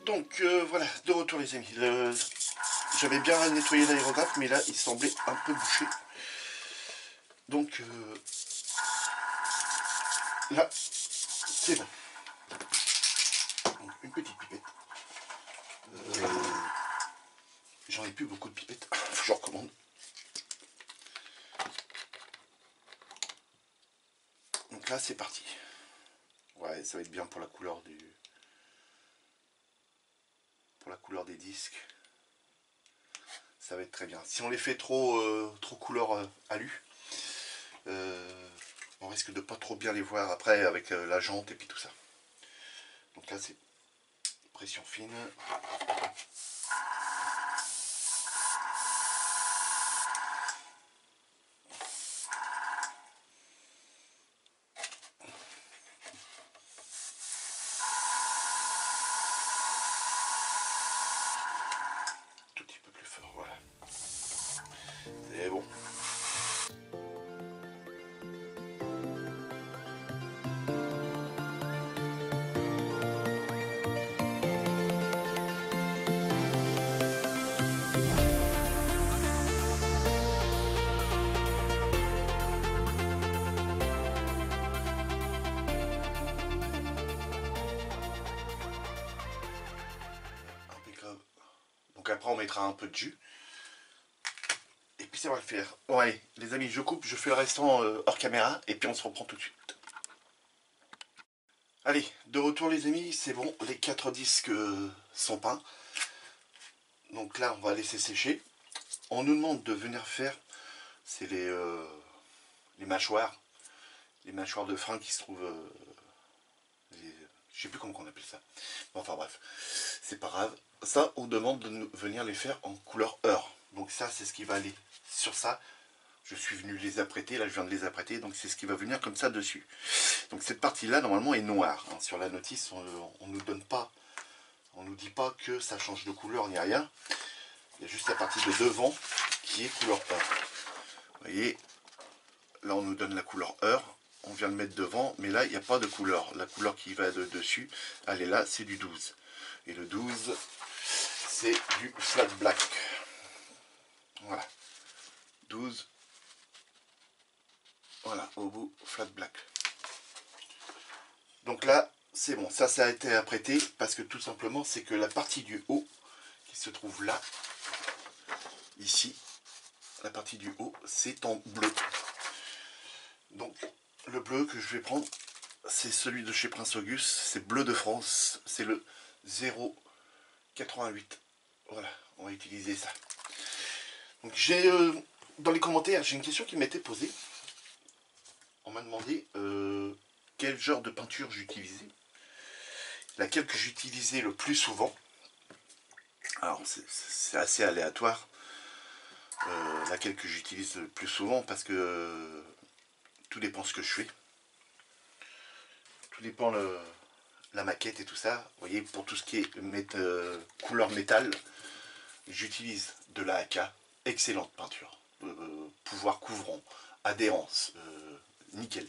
Donc voilà, de retour les amis. J'avais bien nettoyé l'aérographe, mais là il semblait un peu bouché. Donc là, c'est bon. Donc, une petite pipette. J'en ai plus beaucoup de pipettes, faut que je recommande. Donc là c'est parti. Ouais, ça va être bien pour la couleur des disques. Ça va être très bien. Si on les fait trop couleur alu, on risque de pas trop bien les voir après avec la jante et puis tout ça. Donc là c'est pression fine. Tout petit peu plus fort, voilà. C'est bon. Donc après on mettra un peu de jus. Et puis ça va le faire. Bon allez les amis, je coupe, je fais le restant hors caméra et puis on se reprend tout de suite. Allez, de retour les amis, c'est bon, les 4 disques sont peints. Donc là on va laisser sécher. On nous demande de venir faire, c'est les mâchoires de frein qui se trouvent, je sais plus comment on appelle ça. Enfin bref, c'est pas grave. Ça, on demande de nous venir les faire en couleur heure. Donc ça, c'est ce qui va aller sur ça. Je suis venu les apprêter, là je viens de les apprêter, donc c'est ce qui va venir comme ça dessus. Donc cette partie-là, normalement, est noire. Hein. Sur la notice, on nous donne pas, on nous dit pas que ça change de couleur ni rien. Il y a juste la partie de devant qui est couleur heure. Vous voyez, là on nous donne la couleur heure. On vient de mettre devant, mais là il n'y a pas de couleur. La couleur qui va dessus, elle est là, c'est du 12. Et le 12, c'est du flat black. Voilà. 12. Voilà, au bout, flat black. Donc là, c'est bon. Ça a été apprêté parce que tout simplement, c'est que la partie du haut qui se trouve là, ici, la partie du haut, c'est en bleu. Donc, le bleu que je vais prendre, c'est celui de chez Prince Auguste, c'est bleu de France, c'est le 088. Voilà, on va utiliser ça. Donc j'ai dans les commentaires, j'ai une question qui m'était posée. On m'a demandé quel genre de peinture j'utilisais. Laquelle que j'utilisais le plus souvent. Alors c'est assez aléatoire. Laquelle que j'utilise le plus souvent parce que tout dépend ce que je fais. Tout dépend la maquette et tout ça. Vous voyez, pour tout ce qui est couleur métal, j'utilise de la AK. Excellente peinture. Pouvoir couvrant, adhérence, nickel.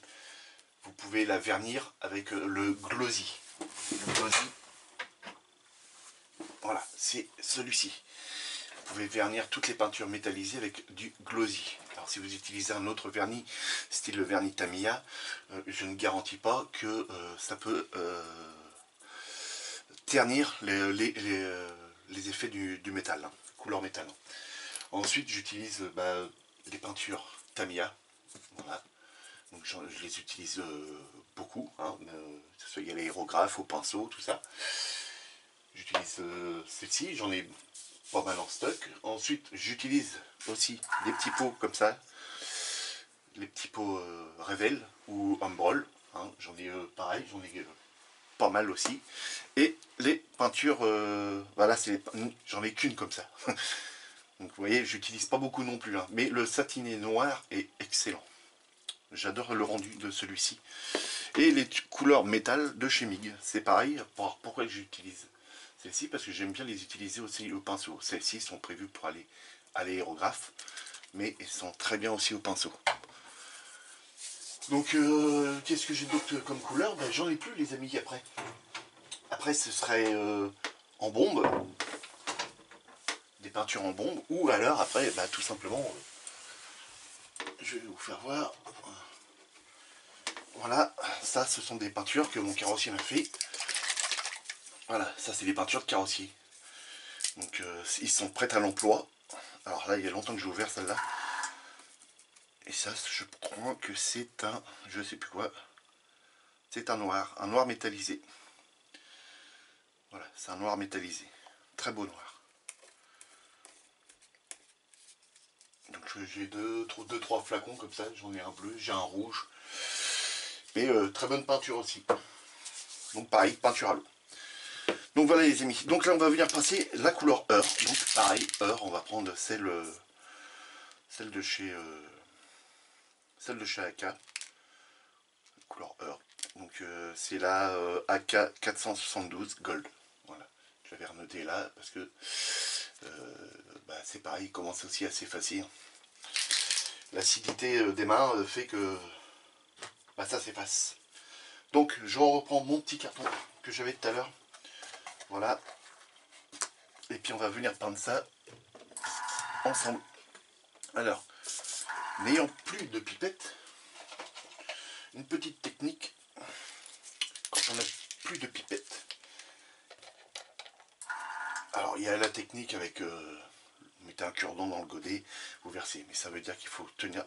Vous pouvez la vernir avec le glossy. Le glossy, voilà, c'est celui-ci. Vous pouvez vernir toutes les peintures métallisées avec du glossy. Alors si vous utilisez un autre vernis, style le vernis Tamiya, je ne garantis pas que ça peut ternir les effets du métal, hein, couleur métal. Ensuite j'utilise des peintures Tamiya. Voilà. Donc je les utilise beaucoup, hein, que ce soit il y a l'aérographe, au pinceau, tout ça. J'utilise celle-ci, j'en ai pas mal en stock. Ensuite j'utilise aussi des petits pots comme ça, les petits pots Revel ou Humbrol, hein, j'en ai pareil, j'en ai pas mal aussi. Et les peintures, voilà, j'en ai qu'une comme ça. Donc vous voyez, j'utilise pas beaucoup non plus, hein, mais le satiné noir est excellent. J'adore le rendu de celui-ci. Et les couleurs métal de chez Mig, c'est pareil. Pourquoi j'utilise celles-ci? Parce que j'aime bien les utiliser aussi au pinceau. Celles-ci sont prévues pour aller à l'aérographe, mais elles sont très bien aussi au pinceau. Donc qu'est-ce que j'ai d'autre comme couleur? Ben, j'en ai plus les amis après. Après ce serait en bombe, des peintures en bombe, ou alors après bah, tout simplement, je vais vous faire voir. Voilà, ça ce sont des peintures que mon carrossier m'a fait. Voilà, ça c'est des peintures de carrossier. Donc ils sont prêts à l'emploi. Alors là il y a longtemps que j'ai ouvert celle-là. Et ça je crois que c'est un, je sais plus quoi. C'est un noir métallisé. Voilà, c'est un noir métallisé. Très beau noir. Donc j'ai deux, trois flacons comme ça. J'en ai un bleu, j'ai un rouge. Mais très bonne peinture aussi. Donc pareil, peinture à l'eau. Donc voilà les amis. Donc là on va venir passer la couleur Heure. Donc pareil, Heure, on va prendre celle de chez AK. Couleur Heure. Donc c'est la AK 472 Gold. Voilà. Je l'avais renoté là parce que bah, c'est pareil, il commence aussi assez facile. L'acidité des mains fait que bah, ça s'efface. Donc je reprends mon petit carton que j'avais tout à l'heure. Voilà. Et puis on va venir peindre ça ensemble. Alors, n'ayant plus de pipette, une petite technique, quand on n'a plus de pipette. Alors il y a la technique avec vous mettez un cure-dent dans le godet, vous versez, mais ça veut dire qu'il faut tenir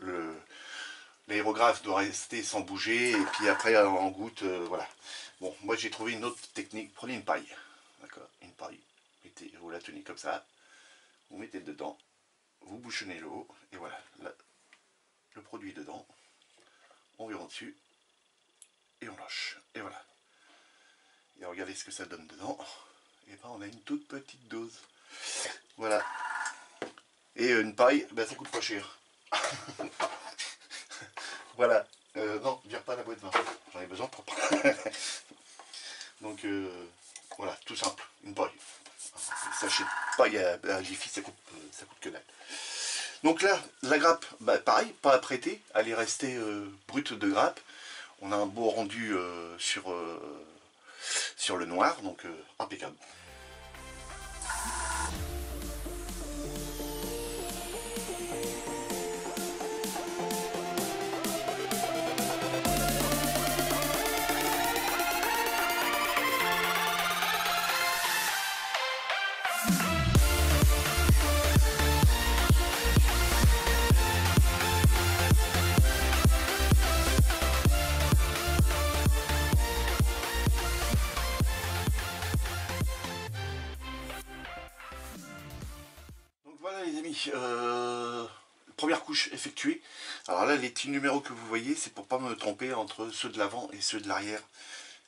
l'aérographe doit rester sans bouger, et puis après en goutte, voilà. Bon, moi j'ai trouvé une autre technique, prenez une paille, d'accord, une paille, vous la tenez comme ça, vous mettez dedans, vous bouchonnez l'eau, et voilà, là, le produit est dedans, on vire dessus, et on lâche, et voilà. Et regardez ce que ça donne dedans, et ben on a une toute petite dose, voilà. Et une paille, ben ça coûte pas cher. Voilà, non, vire pas la boîte de vin, j'en ai besoin pour donc voilà, tout simple, une paille. Sachet de paille à Jiffy, ça coûte que dalle. Donc là, la grappe, bah, pareil, pas à prêter, elle est restée brute de grappe. On a un beau rendu sur le noir, donc impeccable. Donc voilà les amis, première couche effectuée. Alors là, les petits numéros que vous voyez, c'est pour pas me tromper entre ceux de l'avant et ceux de l'arrière.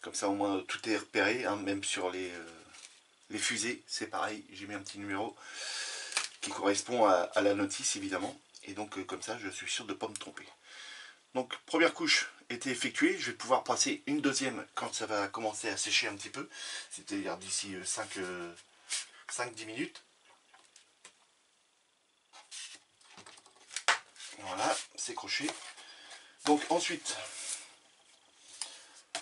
Comme ça au moins tout est repéré, hein, même sur les fusées, c'est pareil, j'ai mis un petit numéro qui correspond à la notice évidemment. Et donc comme ça, je suis sûr de ne pas me tromper. Donc première couche était effectuée, je vais pouvoir passer une deuxième quand ça va commencer à sécher un petit peu, c'est-à-dire d'ici 5-10 minutes. Voilà, c'est croché. Donc ensuite,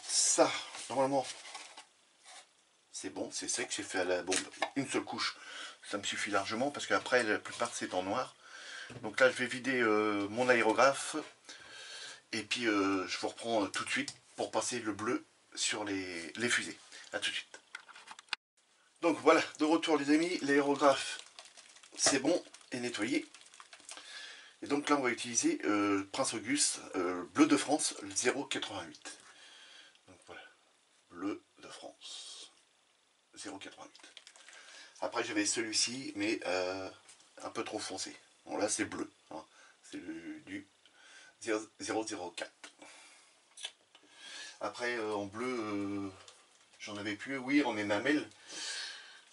ça, normalement, c'est bon, c'est sec, j'ai fait à la bombe une seule couche, ça me suffit largement parce qu'après la plupart c'est en noir. Donc là je vais vider mon aérographe et puis je vous reprends tout de suite pour passer le bleu sur les fusées. A tout de suite. Donc voilà, de retour les amis, l'aérographe c'est bon et nettoyé. Et donc là on va utiliser Prince Auguste bleu de France 088. Donc voilà, bleu de France 088. Après j'avais celui-ci mais un peu trop foncé. Bon là c'est bleu, hein. C'est du 004. Après en bleu j'en avais plus, oui en énamel.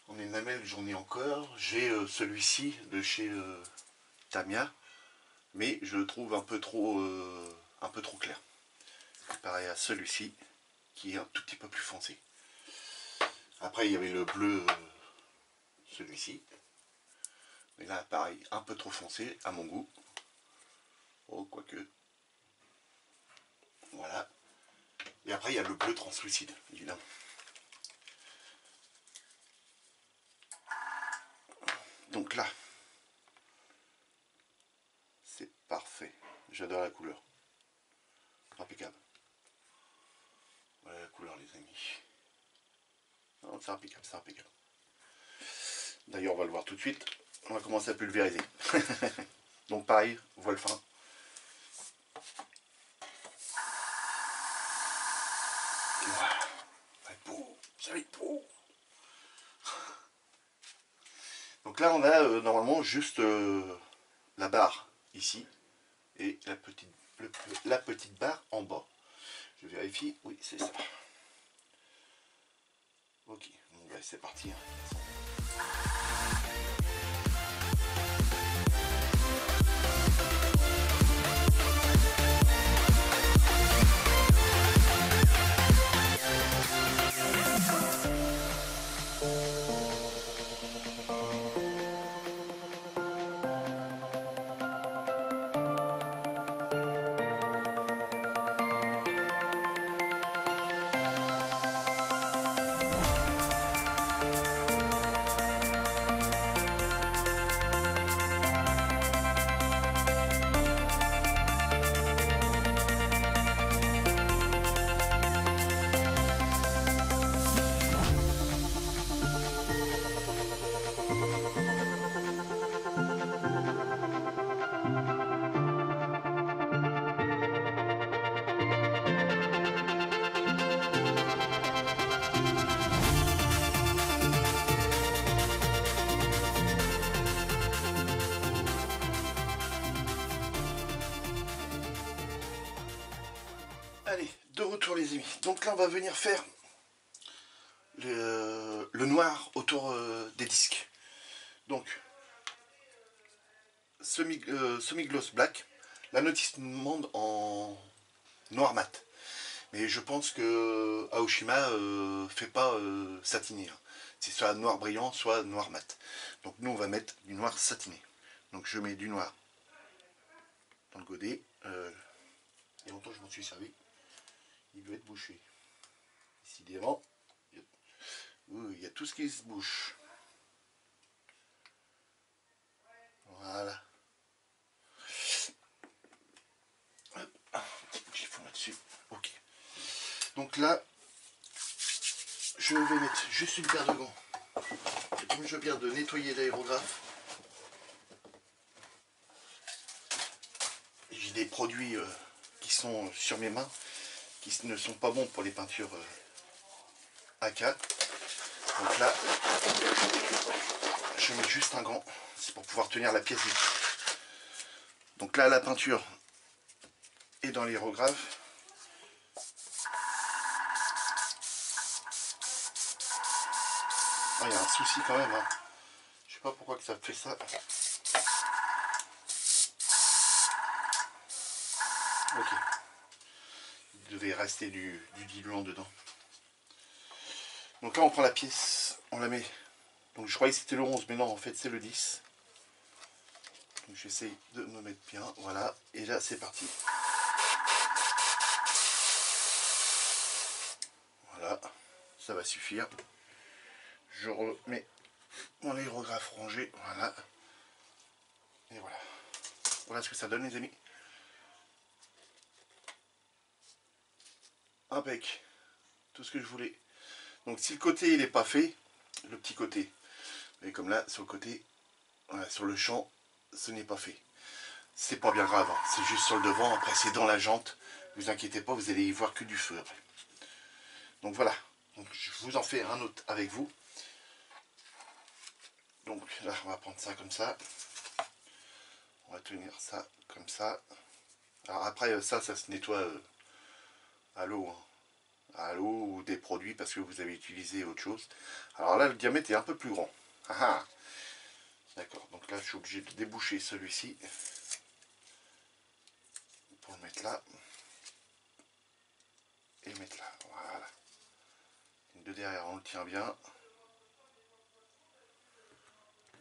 En énamel j'en ai encore. J'ai celui-ci de chez Tamiya. Mais je le trouve un peu trop clair. Pareil à celui-ci, qui est un tout petit peu plus foncé. Après, il y avait le bleu, celui-ci. Mais là, pareil, un peu trop foncé, à mon goût. Oh, quoique. Voilà. Et après il y a le bleu translucide, évidemment. Donc là, c'est parfait. J'adore la couleur. Impeccable. Voilà la couleur, les amis. C'est impeccable, c'est impeccable. D'ailleurs, on va le voir tout de suite. On va commencer à pulvériser. Donc pareil, voile fin. Voilà. Ça va être beau. Ça va être beau. Donc là, on a normalement juste la barre ici et la petite barre en bas. Je vérifie. Oui, c'est ça. Ok, donc bah, c'est parti. Hein. Allez, de retour les amis. Donc là on va venir faire le noir autour des disques. Donc semi-gloss black. La notice nous demande en noir mat. Mais je pense que Aoshima fait pas satiné. Hein. C'est soit noir brillant, soit noir mat. Donc nous on va mettre du noir satiné. Donc je mets du noir dans le godet. Il y a longtemps je m'en suis servi. Il doit être bouché. Décidément, il y a tout ce qui se bouche. Voilà. Un petit chiffon là-dessus. Ok. Donc là, je vais mettre juste une paire de gants. Et comme je viens de nettoyer l'aérographe, j'ai des produits qui sont sur mes mains, qui ne sont pas bons pour les peintures A4. Donc là, je mets juste un gant, c'est pour pouvoir tenir la pièce vite. Donc là, la peinture est dans l'aérographe. Ah, il y a un souci quand même. Hein. Je sais pas pourquoi que ça fait ça. Ok. Il devait rester du diluant dedans. Donc là, on prend la pièce, on la met. Donc je croyais que c'était le 11, mais non, en fait, c'est le 10. Donc j'essaye de me mettre bien. Voilà. Et là, c'est parti. Voilà. Ça va suffire. Je remets mon aérographe rangé. Voilà. Et voilà. Voilà ce que ça donne, les amis. Impec. Tout ce que je voulais. Donc si le côté il n'est pas fait, le petit côté, et comme là sur le côté, voilà, sur le champ, ce n'est pas fait. C'est pas bien grave, hein. C'est juste sur le devant, après c'est dans la jante. Vous inquiétez pas, vous allez y voir que du feu après. Donc voilà, donc, je vous en fais un autre avec vous. Donc là on va prendre ça comme ça. On va tenir ça comme ça. Alors après ça se nettoie à l'eau. Hein. À l'eau ou des produits parce que vous avez utilisé autre chose. Alors là le diamètre est un peu plus grand. Ah, d'accord, donc là je suis obligé de déboucher celui-ci pour le mettre là et le mettre là. Voilà. De derrière on le tient bien.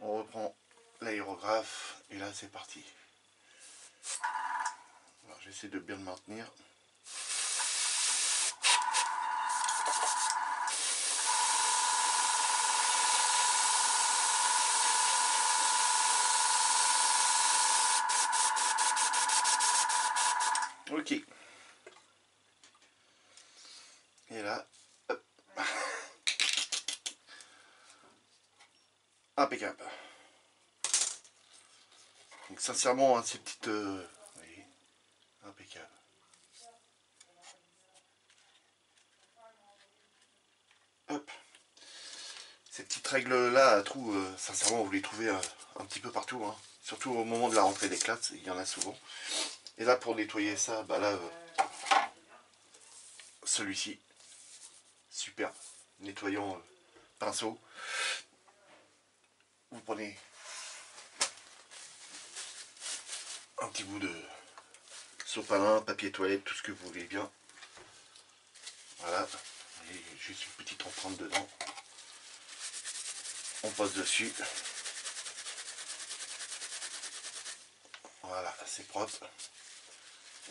On reprend l'aérographe et là c'est parti. J'essaie de bien le maintenir. Ok. Et là, hop. Impeccable. Donc sincèrement, hein, ces petites... oui, impeccable. Hop. Ces petites règles-là à trous, sincèrement, vous les trouvez un petit peu partout. Hein. Surtout au moment de la rentrée des classes, il y en a souvent. Et là, pour nettoyer ça, bah là, celui-ci, super. Nettoyant pinceau. Vous prenez un petit bout de sopalin, papier toilette, tout ce que vous voulez bien. Voilà. Et juste une petite empreinte dedans. On pose dessus. Voilà, c'est propre.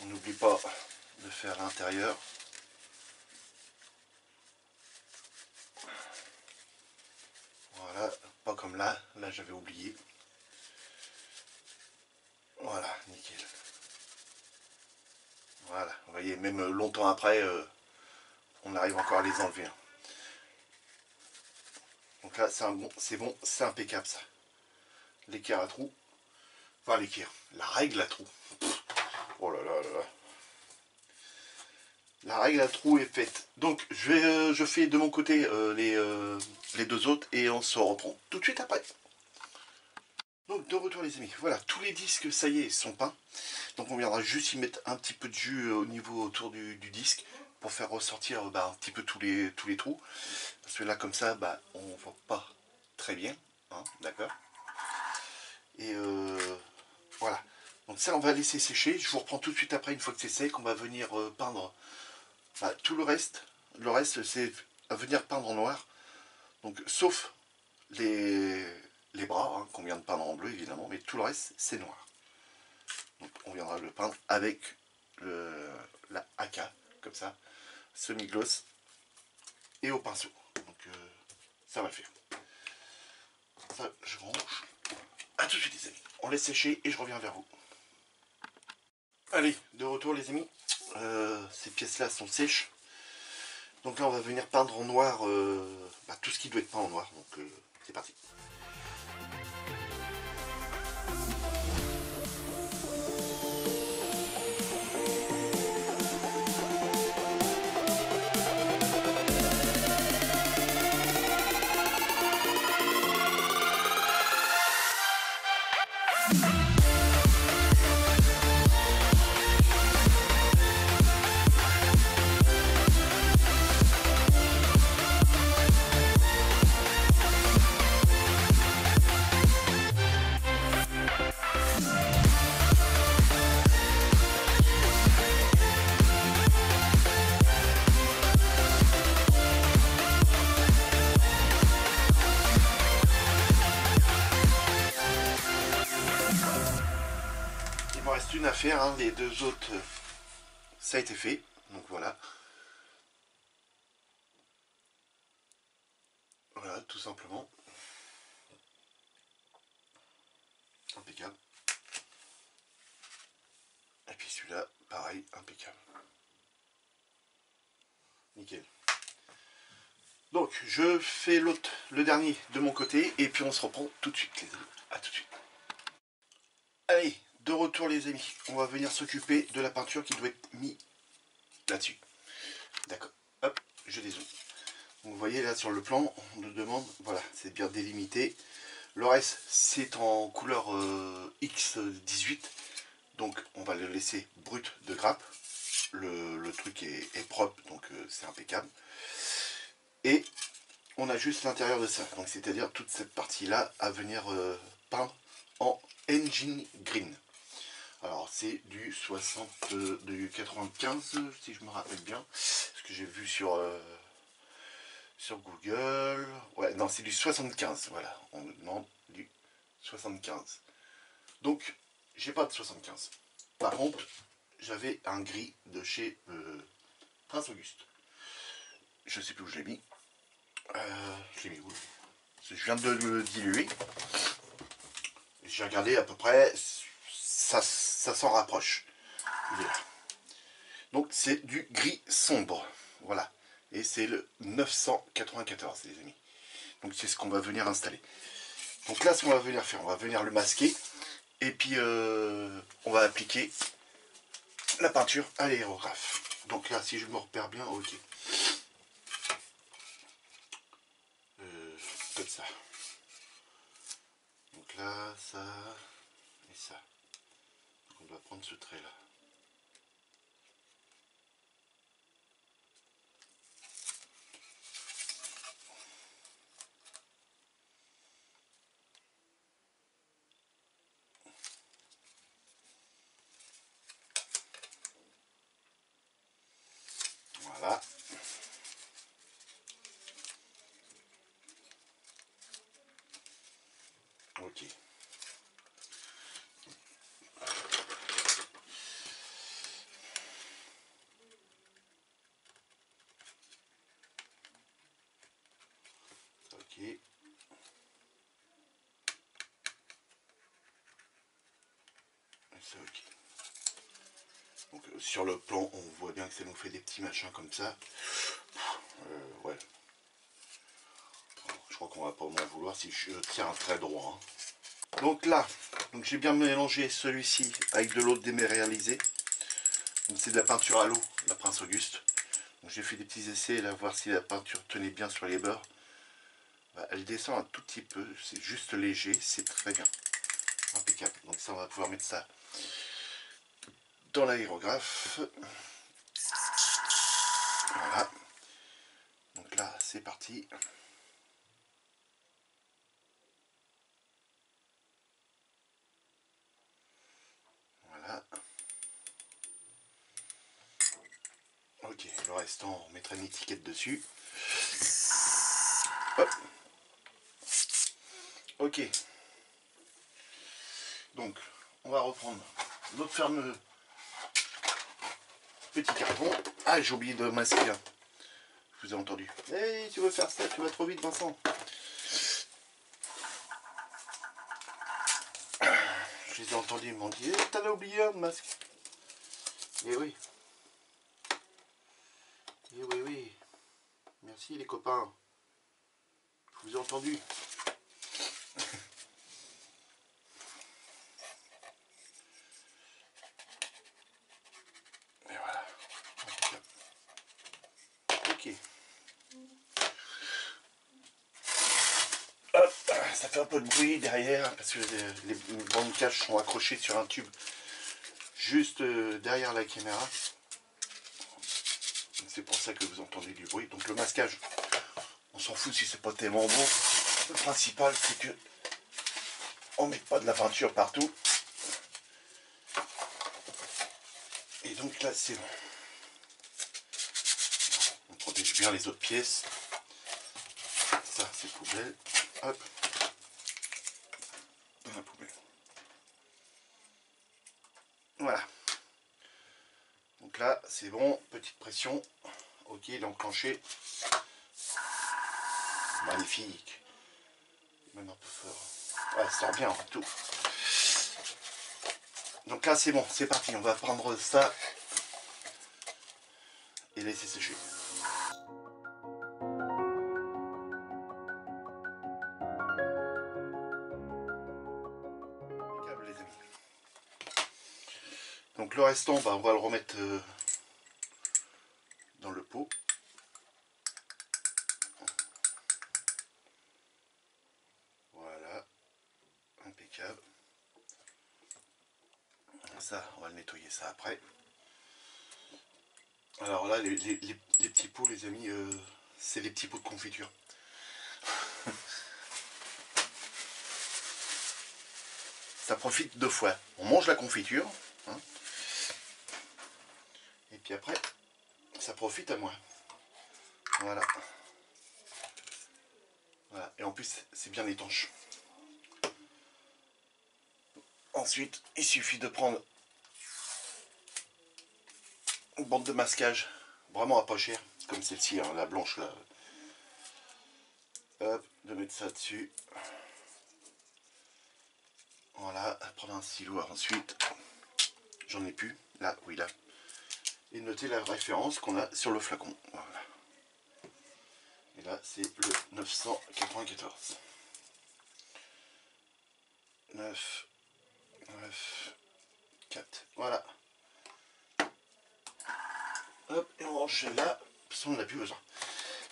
On n'oublie pas de faire l'intérieur. Voilà, pas comme là. Là, j'avais oublié. Voilà, nickel. Voilà, vous voyez, même longtemps après, on arrive encore à les enlever. Hein. Donc là, c'est bon, c'est impeccable ça. L'équerre à trous. Enfin, l'équerre. La règle à trous. Oh là là là là. La règle à trous est faite. Donc, je fais de mon côté les deux autres et on se reprend tout de suite après. Donc, de retour les amis. Voilà, tous les disques, ça y est, sont peints. Donc, on viendra juste y mettre un petit peu de jus au niveau autour du disque pour faire ressortir un petit peu tous les trous. Parce que là, comme ça, on ne voit pas très bien. Hein, d'accord. Et voilà. Donc ça, on va laisser sécher. Je vous reprends tout de suite après, une fois que c'est sec. On va venir peindre tout le reste. Le reste, c'est à venir peindre en noir. Donc, sauf les bras, hein, qu'on vient de peindre en bleu, évidemment. Mais tout le reste, c'est noir. Donc, on viendra le peindre avec la AK, comme ça, semi-gloss, et au pinceau. Donc, ça va le faire. Ça, je range. A tout de suite, les amis. On laisse sécher et je reviens vers vous. Allez, de retour, les amis. Ces pièces-là sont sèches. Donc là, on va venir peindre en noir tout ce qui doit être peint en noir. Donc, c'est parti. Il me reste une à faire, hein. Les deux autres, ça a été fait. Donc voilà. Voilà, tout simplement. Impeccable. Et puis celui-là, pareil, impeccable. Nickel. Donc, je fais le dernier de mon côté, et puis on se reprend tout de suite, les amis. A tout de suite. Allez, de retour, les amis. On va venir s'occuper de la peinture qui doit être mise là-dessus. D'accord. Hop, je dézoome. Donc, vous voyez là sur le plan, on nous demande, voilà, c'est bien délimité. Le reste, c'est en couleur X18. Donc, on va le laisser brut de grappe. Le truc est propre, donc c'est impeccable. Et on a juste l'intérieur de ça. Donc, c'est-à-dire toute cette partie-là à venir peindre en engine green. Alors, c'est du 95, si je me rappelle bien. Ce que j'ai vu sur Google. Ouais, non, c'est du 75. Voilà, on me demande du 75. Donc, j'ai pas de 75. Par contre, j'avais un gris de chez Prince Auguste. Je sais plus où je l'ai mis. Je l'ai mis où? Je viens de le diluer. J'ai regardé à peu près. Ça s'en rapproche. Il est là. Donc c'est du gris sombre. Voilà. Et c'est le 994 les amis. Donc c'est ce qu'on va venir installer. Donc là ce qu'on va venir faire, on va venir le masquer. Et puis on va appliquer la peinture à l'aérographe. Donc là si je me repère bien, ok. Comme ça. Donc là, ça et ça. Donc on doit prendre ce trait là. Voilà. Ok. Ok. Et ça, ok. Donc sur le plan, on voit bien que ça nous fait des petits machins comme ça. Ouais. Je crois qu'on va pas m'en vouloir si je tiens un trait droit. Hein. Donc là, donc j'ai bien mélangé celui-ci avec de l'eau déminéralisée. Donc c'est de la peinture à l'eau, la Prince Auguste. J'ai fait des petits essais là, voir si la peinture tenait bien sur les bords. Bah, elle descend un tout petit peu, c'est juste léger, c'est très bien. Impeccable. Donc ça, on va pouvoir mettre ça dans l'aérographe. Voilà. Donc là, c'est parti. Voilà. Ok, le restant, on mettra une étiquette dessus. Hop. Ok. Donc, on va reprendre notre fameux petit carton. Ah, j'ai oublié de masquer. Je vous ai entendu. Hey, tu veux faire ça, tu vas trop vite, Vincent. Je les ai entendus, ils m'ont dit, hey, t'en as oublié un de masque. Eh oui. Eh oui, oui. Merci les copains. Je vous ai entendu. Et voilà. Ok. Hop, ça fait un peu de bruit derrière parce que les bandes caches sont accrochées sur un tube juste derrière la caméra. C'est pour ça que vous entendez du bruit. Donc le masquage, on s'en fout si c'est pas tellement bon. Le principal c'est que on met pas de la peinture partout. Et donc là c'est bon. On protège bien les autres pièces. Ça c'est poubelle. Hop. Dans la poubelle. Voilà. Donc là c'est bon. Petite pression. Ok, il est enclenché. Magnifique. Même un peu fort. Ouais, ça sort bien tout. Donc là c'est bon, c'est parti. On va prendre ça et laisser sécher. Impeccable les amis. Donc le restant, bah, on va le remettre dans le pot. Voilà, impeccable. Ça, on va le nettoyer ça après. Alors là, les petits pots, les amis, c'est les petits pots de confiture. Ça profite deux fois. On mange la confiture, hein, et puis après, ça profite à moi. Voilà. Voilà. Et en plus, c'est bien étanche. Ensuite, il suffit de prendre une bande de masquage, vraiment à pas cher, comme celle-ci, hein, la blanche là. Hop, de mettre ça dessus. Voilà, prendre un stylo ensuite. J'en ai plus. Là, oui, là. et noter la référence qu'on a sur le flacon. Voilà. Et là, c'est le 994. 9, 9, 4. Voilà. Hop, et on range là, parce qu'on n'a plus besoin.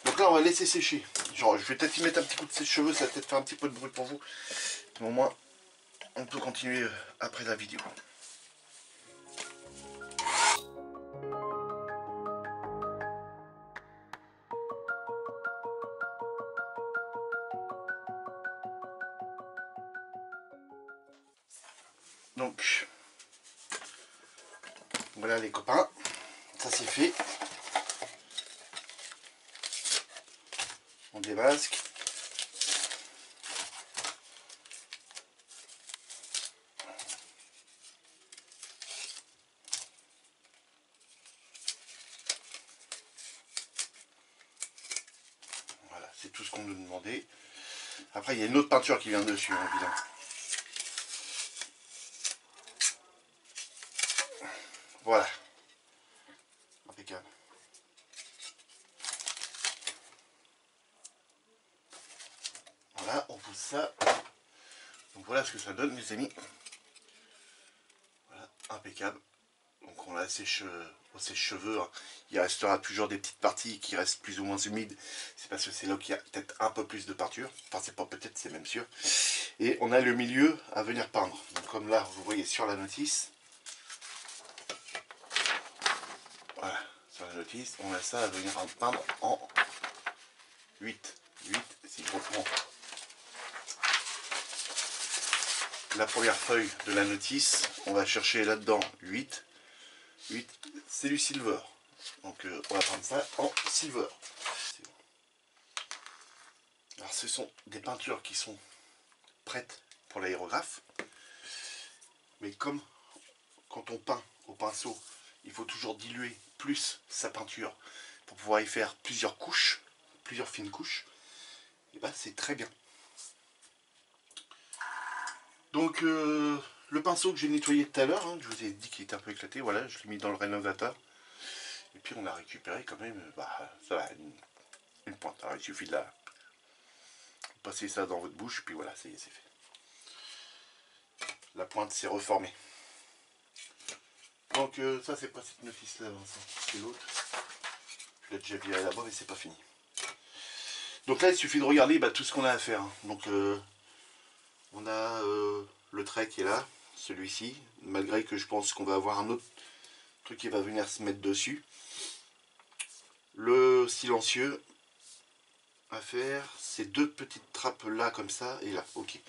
Donc là, on va laisser sécher. Genre, je vais peut-être y mettre un petit coup de sèche-cheveux, ça va peut-être faire un petit peu de bruit pour vous. Mais au moins, on peut continuer après la vidéo. Donc, voilà les copains, ça c'est fait. On démasque. Voilà, c'est tout ce qu'on nous demandait. Après, il y a une autre peinture qui vient dessus, hein, évidemment. Voilà. Impeccable. Voilà, on pousse ça. Donc voilà ce que ça donne, mes amis. Voilà, impeccable. Donc on la sèche au sèche-cheveux. Hein. Il restera toujours des petites parties qui restent plus ou moins humides. C'est parce que c'est là qu'il y a peut-être un peu plus de peinture. Enfin, c'est pas peut-être, c'est même sûr. Et on a le milieu à venir peindre. Donc comme là, vous voyez sur la notice. Voilà, sur la notice, on a ça à venir peindre en 8. 8, si je reprends la première feuille de la notice, on va chercher là-dedans 8. 8, c'est du silver. Donc on va prendre ça en silver. Bon. Alors ce sont des peintures qui sont prêtes pour l'aérographe. Mais comme quand on peint au pinceau, il faut toujours diluer plus sa peinture pour pouvoir y faire plusieurs couches, plusieurs fines couches, et ben c'est très bien. Donc le pinceau que j'ai nettoyé tout à l'heure, hein, je vous ai dit qu'il était un peu éclaté, voilà, je l'ai mis dans le rénovateur. Et puis on a récupéré quand même, ça va, une pointe. Alors il suffit de la passer ça dans votre bouche, puis voilà, ça y est, c'est fait. La pointe s'est reformée. Donc ça c'est pas cette notice là, c'est l'autre. Je l'ai déjà viré là-bas, mais c'est pas fini. Donc là il suffit de regarder tout ce qu'on a à faire. Hein. Donc on a le trait qui est là, celui-ci, malgré que je pense qu'on va avoir un autre truc qui va venir se mettre dessus. Le silencieux à faire, ces deux petites trappes là comme ça et là, ok.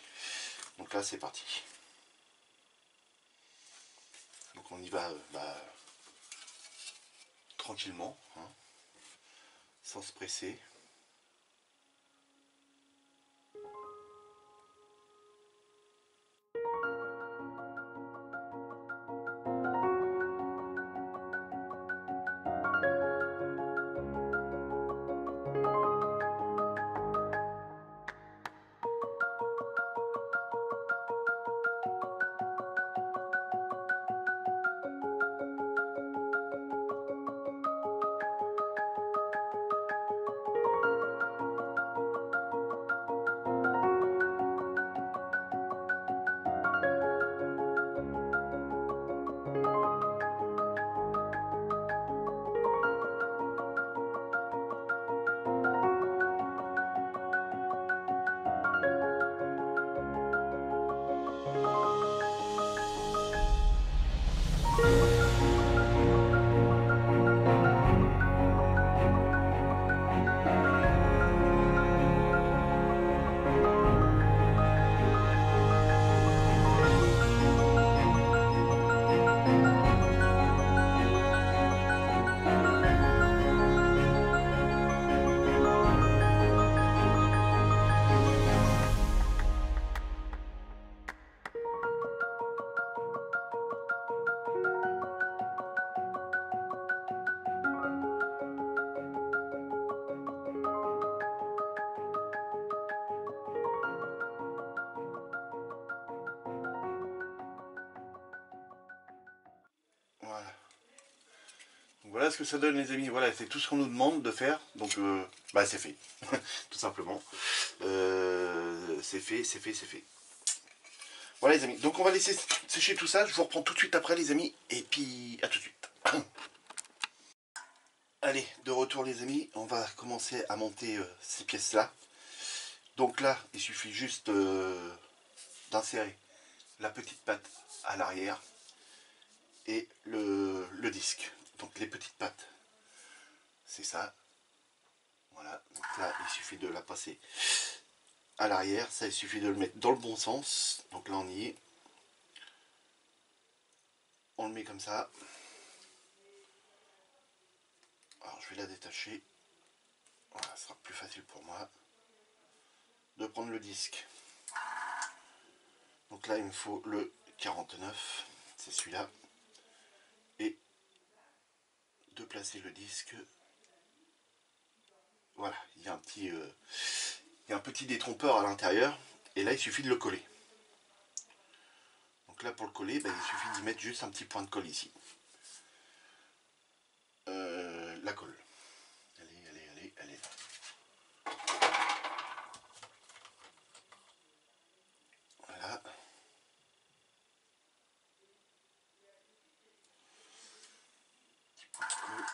Donc là c'est parti. Donc on y va tranquillement, hein, sans se presser. Voilà ce que ça donne les amis, voilà c'est tout ce qu'on nous demande de faire, donc bah c'est fait, tout simplement. C'est fait, c'est fait, c'est fait. Voilà les amis, donc on va laisser sécher tout ça, je vous reprends tout de suite après les amis, et puis à tout de suite. Allez, de retour les amis, on va commencer à monter ces pièces là. Donc là, il suffit juste d'insérer la petite patte à l'arrière et le disque. Donc les petites pattes, c'est ça. Voilà, donc là il suffit de la passer à l'arrière, ça il suffit de le mettre dans le bon sens. Donc là on y est. On le met comme ça. Alors je vais la détacher. Voilà, ce sera plus facile pour moi de prendre le disque. Donc là il me faut le 49, c'est celui-là. Et de placer le disque. Voilà, il y a un petit détrompeur à l'intérieur. Et là il suffit de le coller. Donc là pour le coller, ben, il suffit d'y mettre juste un petit point de colle ici. La colle. Allez, allez, allez, allez. Voilà. Petit point de colle.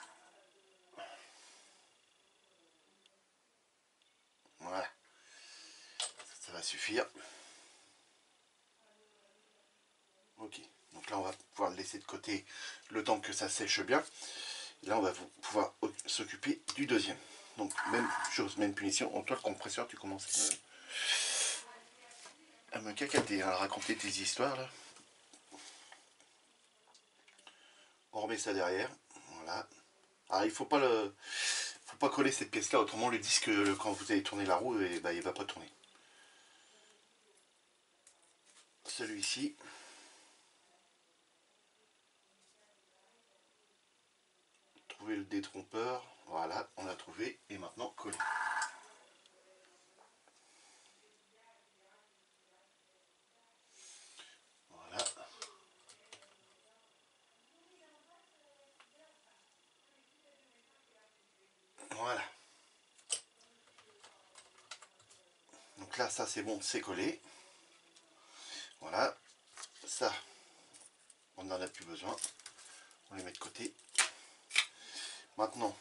Voilà. Ça va suffire. Ok. Donc là on va pouvoir le laisser de côté le temps que ça sèche bien. Et là on va pouvoir s'occuper du deuxième. Donc même chose, même punition. En toi le compresseur tu commences à me cacater, à raconter tes histoires là. On remet ça derrière. Voilà. Alors il faut pas coller cette pièce là, autrement le disque quand vous allez tourner la roue, et bah, il va pas tourner. Celui-ci. Trouver le détrompeur. Voilà, on l'a trouvé. Et maintenant coller. Voilà. Voilà. Donc là, ça c'est bon, c'est collé. Voilà. Ça, on n'en a plus besoin. On les met de côté. Maintenant,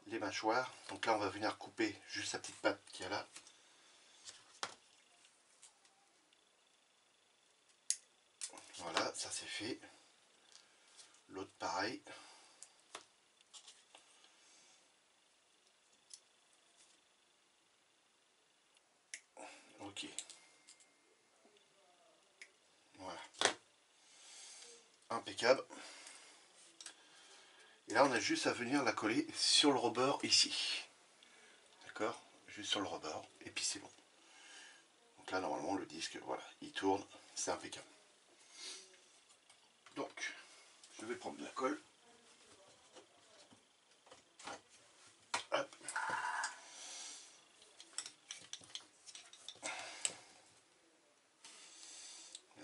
les mâchoires. Donc là, on va venir couper juste la petite patte qu'il y a là. Voilà, ça c'est fait. L'autre pareil. Ok. Voilà. Impeccable. Et là, on a juste à venir la coller sur le rebord ici. D'accord? Juste sur le rebord. Et puis c'est bon. Donc là, normalement, le disque, voilà, il tourne. C'est impeccable. Donc, je vais prendre de la colle. Hop.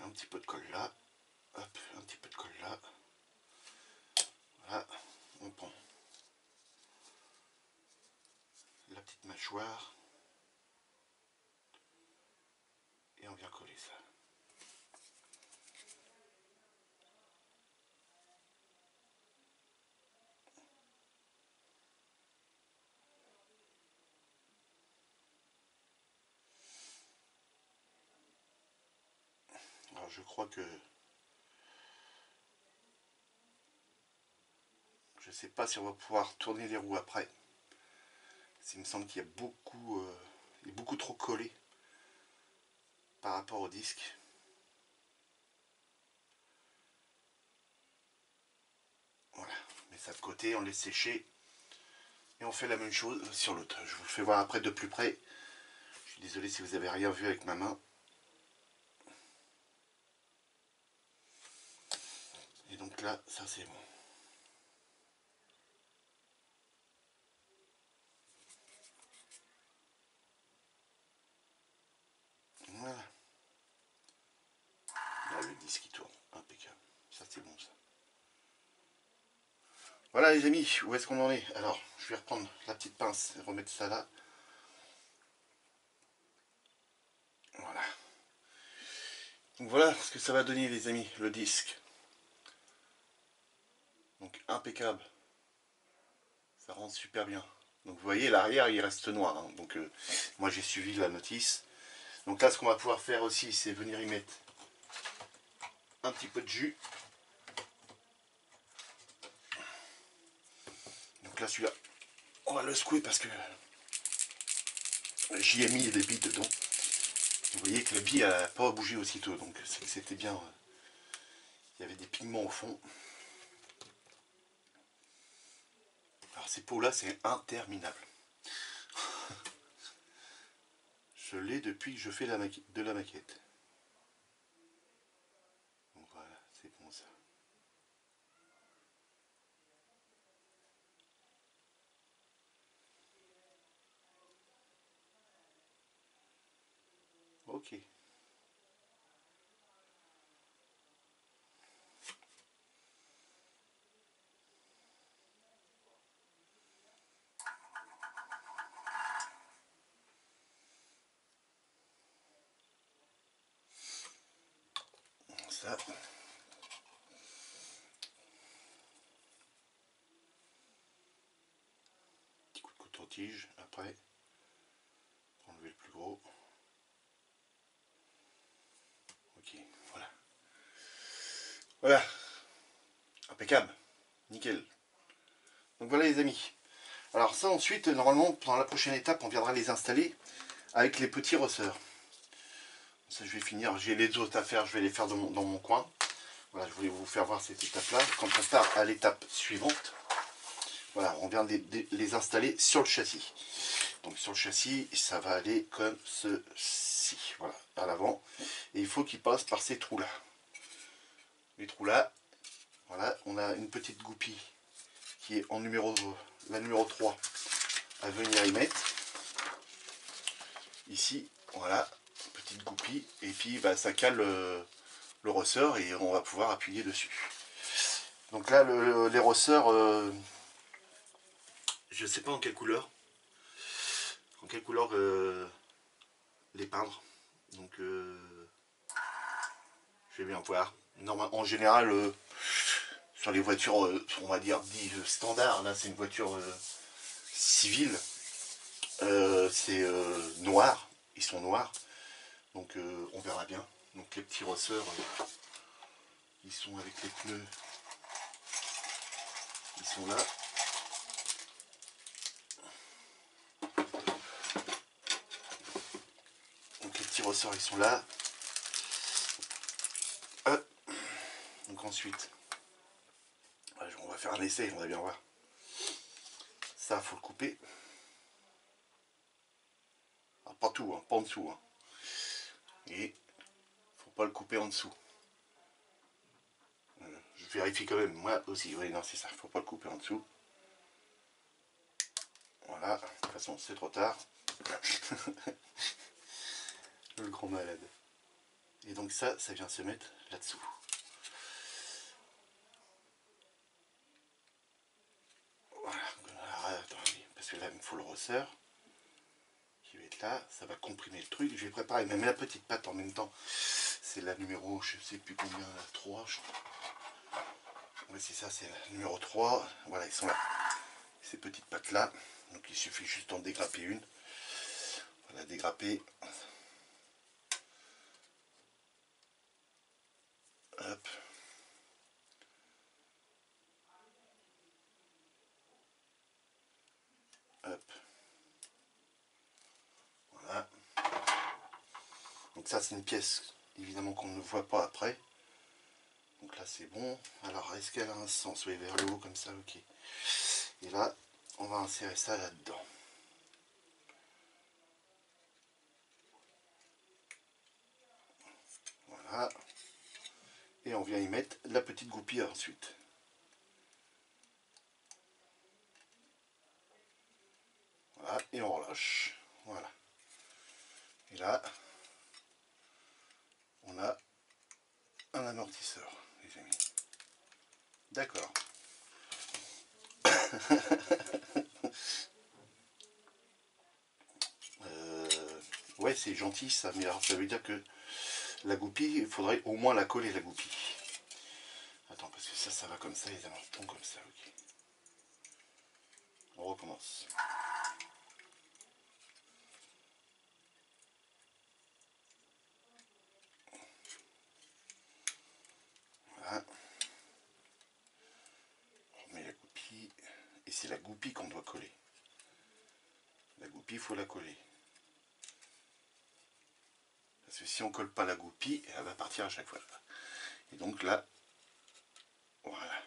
Un petit peu de colle là. Hop, un petit peu de colle là. Voilà, on prend la petite mâchoire et on vient coller ça. Alors je crois que je sais pas si on va pouvoir tourner les roues après. Il me semble qu'il y a il est beaucoup trop collé par rapport au disque. Voilà, on met ça de côté, on laisse sécher et on fait la même chose sur l'autre. Je vous le fais voir après de plus près. Je suis désolé si vous avez rien vu avec ma main. Et donc là, ça c'est bon. Voilà. Là, le disque qui tourne, impeccable. Ça c'est bon ça. Voilà les amis, où est-ce qu'on en est? Alors, je vais reprendre la petite pince et remettre ça là. Voilà. Donc voilà ce que ça va donner les amis, le disque. Donc impeccable. Ça rend super bien. Donc vous voyez, l'arrière il reste noir. Hein. Donc moi j'ai suivi la notice. Donc là ce qu'on va pouvoir faire aussi, c'est venir y mettre un petit peu de jus. Donc là celui-là, on va le secouer parce que j'y ai mis des billes dedans. Vous voyez que la bille n'a pas bougé aussitôt. Donc c'était bien. Il y avait des pigments au fond. Alors ces pots là c'est interminable. Je l'ai depuis que je fais de la maquette. Donc voilà, c'est bon ça. Ok. Ça. Petit coup de coton-tige après. Pour enlever le plus gros. Ok, voilà. Voilà. Impeccable. Nickel. Donc voilà les amis. Alors ça ensuite, normalement, pendant la prochaine étape, on viendra les installer avec les petits ressorts. Ça je vais finir, j'ai les autres à faire, je vais les faire dans mon coin. Voilà, je voulais vous faire voir cette étape-là. Quand on part à l'étape suivante, voilà, on vient de les installer sur le châssis. Donc sur le châssis, ça va aller comme ceci, voilà, à l'avant. Et il faut qu'il passe par ces trous-là. Les trous-là, voilà, on a une petite goupille qui est en la numéro 3 à venir y mettre. Ici, voilà, petite goupille. Et puis bah, ça cale le ressort et on va pouvoir appuyer dessus. Donc là, les ressorts, je ne sais pas en quelle couleur. En quelle couleur les peindre. Donc je vais bien voir. En général, sur les voitures, on va dire dites standard, là c'est une voiture civile, c'est noir, ils sont noirs, donc on verra bien. Donc les petits ressorts, ils sont avec les pneus, ils sont là. Donc les petits ressorts, ils sont là. Donc ensuite, on va faire un essai, on va bien voir. Ça, faut le couper. Alors, pas tout, hein, pas en dessous. Hein. Et faut pas le couper en dessous. Je vérifie quand même, moi aussi. Oui, non, c'est ça, faut pas le couper en dessous. Voilà, de toute façon, c'est trop tard. Le grand malade. Et donc ça vient se mettre là-dessous. Voilà. Alors, attendez, parce que là, il me faut le ressort qui va être là. Ça va comprimer le truc. Je vais préparer même la petite pâte en même temps. C'est la numéro, je sais plus combien, la 3, je crois. Oui, c'est ça, c'est la numéro 3. Voilà, ils sont là. Ces petites pâtes là. Donc il suffit juste d'en dégrapper une. Voilà, dégrapper. Hop. Hop. Voilà. Donc ça, c'est une pièce, évidemment, qu'on ne voit pas après. Donc là, c'est bon. Alors, est-ce qu'elle a un sens? Oui, vers le haut, comme ça, ok. Et là, on va insérer ça là-dedans. Voilà. Et on vient y mettre la petite goupille ensuite. Voilà, et on relâche. Voilà. Et là, on a un amortisseur, les amis. D'accord. Ouais, c'est gentil ça, mais alors ça veut dire que la goupille, il faudrait au moins la coller, la goupille. Attends, parce que ça va comme ça, les amarrons comme ça, ok. On recommence. Voilà. On met la goupille, et c'est la goupille qu'on doit coller. La goupille, il faut la coller. Parce que si on colle pas la goupille, elle va partir à chaque fois. Et donc là, voilà.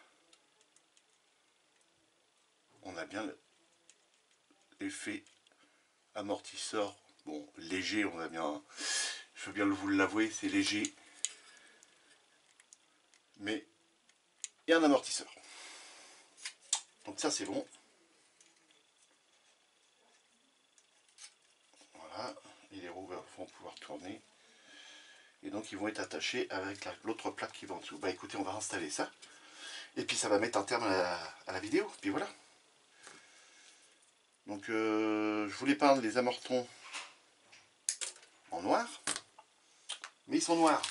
On a bien l'effet amortisseur. Bon, léger, on a bien... Je veux bien vous l'avouer, c'est léger. Mais il y a un amortisseur. Donc ça, c'est bon. Voilà. Et les roues vont pouvoir tourner. Et donc, ils vont être attachés avec l'autre plaque qui va en dessous. Bah écoutez, on va installer ça. Et puis, ça va mettre un terme à la vidéo. Puis voilà. Donc, je voulais peindre les amortons en noir. Mais ils sont noirs.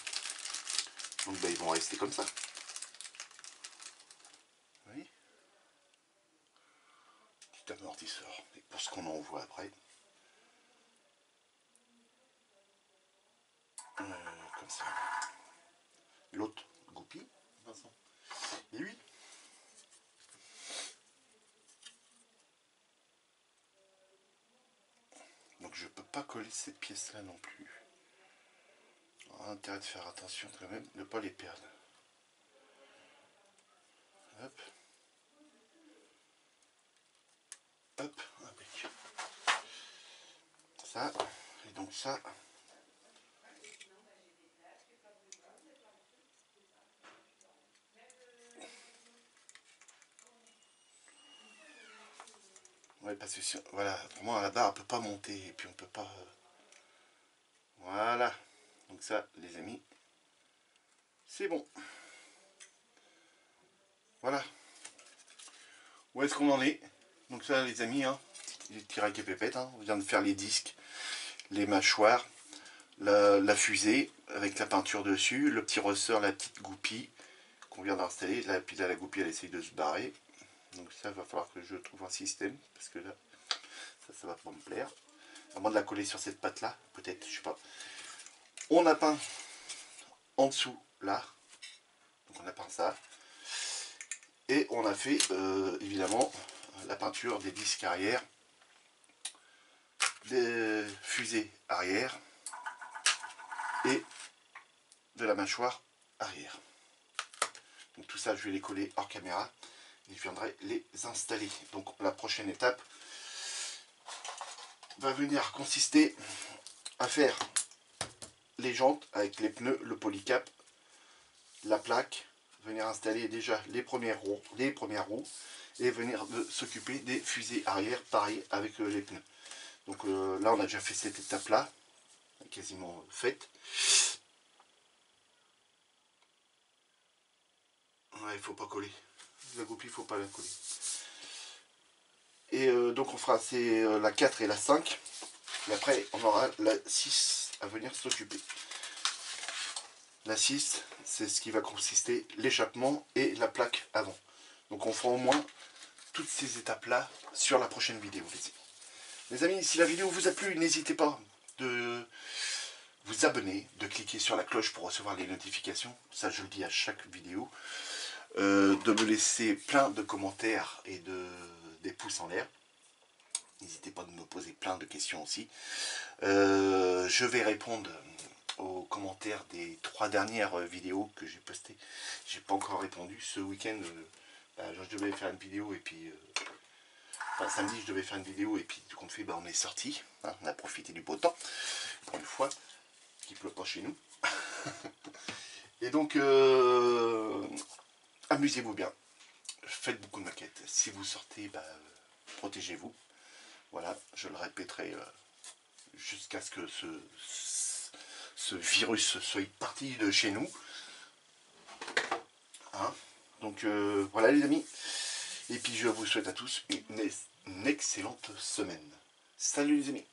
Donc, bah, ils vont rester comme ça. Vous voyez ? Petit amortisseur. Et pour ce qu'on en voit après. Comme ça. L'autre goupille, Vincent. Et lui. Donc je peux pas coller ces pièces là non plus. On a intérêt de faire attention quand même, de ne pas les perdre. Hop. Hop, impeccable. Ça, et donc ça. Ouais, parce que si, voilà, pour moi la barre ne peut pas monter et puis on peut pas. Voilà. Donc ça, les amis, c'est bon. Voilà. Où est-ce qu'on en est? Donc ça, les amis, hein, les petits raquets pépettes, hein, on vient de faire les disques, les mâchoires, la fusée avec la peinture dessus, le petit ressort, la petite goupille qu'on vient d'installer. Là, puis là, la goupille, elle essaye de se barrer. Donc ça, va falloir que je trouve un système, parce que là, ça va pas me plaire. À moins de la coller sur cette patte-là, peut-être, je sais pas. On a peint en dessous, là. Donc on a peint ça. Et on a fait, évidemment, la peinture des disques arrière, des fusées arrière et de la mâchoire arrière. Donc tout ça, je vais les coller hors caméra et je viendrai les installer. Donc la prochaine étape va venir consister à faire les jantes avec les pneus, le polycap, la plaque, venir installer déjà les premières roues et venir s'occuper des fusées arrière, pareil avec les pneus. Donc là on a déjà fait cette étape là, quasiment faite. Ouais, il faut pas coller. La goupille, il faut pas la coller. Et donc on fera la 4 et la 5. Et après on aura la 6 à venir s'occuper. La 6, c'est ce qui va consister l'échappement et la plaque avant. Donc on fera au moins toutes ces étapes-là sur la prochaine vidéo. Les amis, si la vidéo vous a plu, n'hésitez pas de vous abonner, de cliquer sur la cloche pour recevoir les notifications. Ça, je le dis à chaque vidéo. De me laisser plein de commentaires et des pouces en l'air. N'hésitez pas de me poser plein de questions aussi. Je vais répondre aux commentaires des 3 dernières vidéos que j'ai postées. J'ai pas encore répondu. Ce week-end, je devais faire une vidéo et puis... enfin, samedi, je devais faire une vidéo et puis du compte fait, on est sorti. Hein, on a profité du beau temps. Pour une fois, qu'il ne pleut pas chez nous. Et donc, amusez-vous bien. Faites beaucoup de maquettes. Si vous sortez, protégez-vous. Voilà, je le répéterai jusqu'à ce que ce virus soit parti de chez nous. Hein, donc voilà les amis. Et puis je vous souhaite à tous une excellente semaine. Salut les amis.